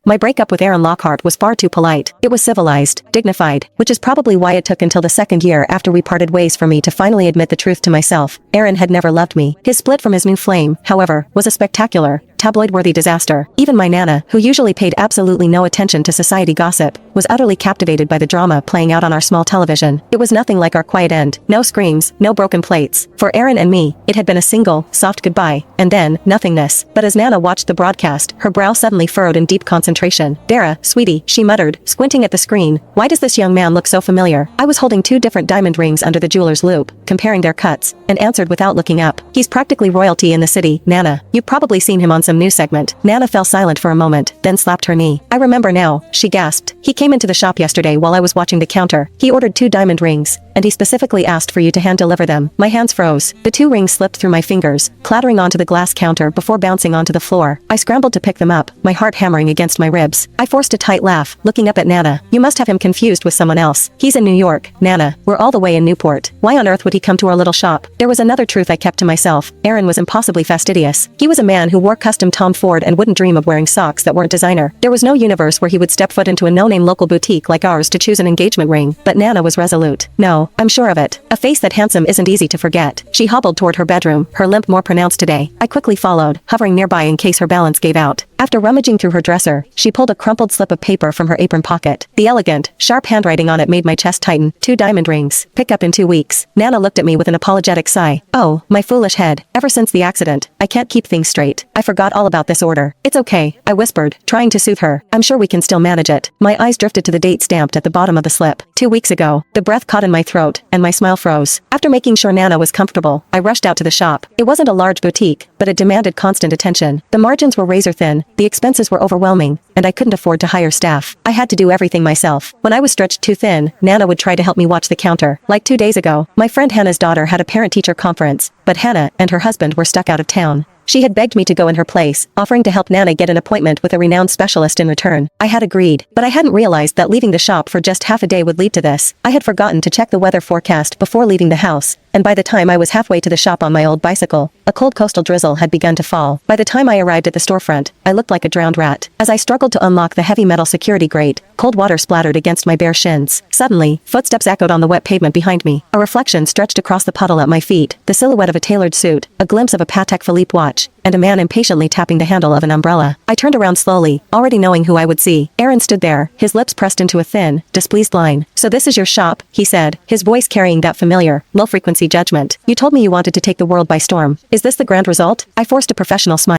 My breakup with Aaron Lockhart was far too polite. It was civilized, dignified, which is probably why it took until the second year after we parted ways for me to finally admit the truth to myself. Aaron had never loved me. His split from his new flame, however, was a spectacular, tabloid-worthy disaster. Even my Nana, who usually paid absolutely no attention to society gossip, was utterly captivated by the drama playing out on our small television. It was nothing like our quiet end. No screams, no broken plates. For Aaron and me, it had been a single, soft goodbye, and then, nothingness. But as Nana watched the broadcast, her brow suddenly furrowed in deep concentration. "Dara, sweetie," she muttered, squinting at the screen, "why does this young man look so familiar?" I was holding two different diamond rings under the jeweler's loupe, comparing their cuts, and answered without looking up. "He's practically royalty in the city, Nana. You've probably seen him on some news segment." Nana fell silent for a moment, then slapped her knee. "I remember now," she gasped. "He came into the shop yesterday while I was watching the counter. He ordered 2 diamond rings, and he specifically asked for you to hand-deliver them." My hands froze. The 2 rings slipped through my fingers, clattering onto the glass counter before bouncing onto the floor. I scrambled to pick them up, my heart hammering against my ribs. I forced a tight laugh, looking up at Nana. "You must have him confused with someone else. He's in New York, Nana. We're all the way in Newport. Why on earth would he come to our little shop?" There was another truth I kept to myself. Aaron was impossibly fastidious. He was a man who wore custom Tom Ford and wouldn't dream of wearing socks that weren't designer. There was no universe where he would step foot into a no-name local boutique like ours to choose an engagement ring. But Nana was resolute. "No, I'm sure of it. A face that handsome isn't easy to forget." She hobbled toward her bedroom, her limp more pronounced today. I quickly followed, hovering nearby in case her balance gave out. After rummaging through her dresser, she pulled a crumpled slip of paper from her apron pocket. The elegant, sharp handwriting on it made my chest tighten. 2 diamond rings. Pick up in 2 weeks. Nana looked at me with an apologetic sigh. "Oh, my foolish head. Ever since the accident, I can't keep things straight. I forgot all about this order." "It's okay," I whispered, trying to soothe her. "I'm sure we can still manage it." My eyes drifted to the date stamped at the bottom of the slip. 2 weeks ago. The breath caught in my throat, and my smile froze. After making sure Nana was comfortable, I rushed out to the shop. It wasn't a large boutique, but it demanded constant attention. The margins were razor thin, the expenses were overwhelming, and I couldn't afford to hire staff. I had to do everything myself. When I was stretched too thin, Nana would try to help me watch the counter. Like 2 days ago, my friend Hannah's daughter had a parent-teacher conference, but Hannah and her husband were stuck out of town. She had begged me to go in her place, offering to help Nana get an appointment with a renowned specialist in return. I had agreed, but I hadn't realized that leaving the shop for just half a day would lead to this. I had forgotten to check the weather forecast before leaving the house, and by the time I was halfway to the shop on my old bicycle, a cold coastal drizzle had begun to fall. By the time I arrived at the storefront, I looked like a drowned rat. As I struggled to unlock the heavy metal security grate, cold water splattered against my bare shins. Suddenly, footsteps echoed on the wet pavement behind me. A reflection stretched across the puddle at my feet, the silhouette of a tailored suit, a glimpse of a Patek Philippe watch, and a man impatiently tapping the handle of an umbrella. I turned around slowly, already knowing who I would see. Aaron stood there, his lips pressed into a thin, displeased line. "So this is your shop," he said, his voice carrying that familiar, low-frequency judgment. "You told me you wanted to take the world by storm. Is this the grand result?" I forced a professional smile.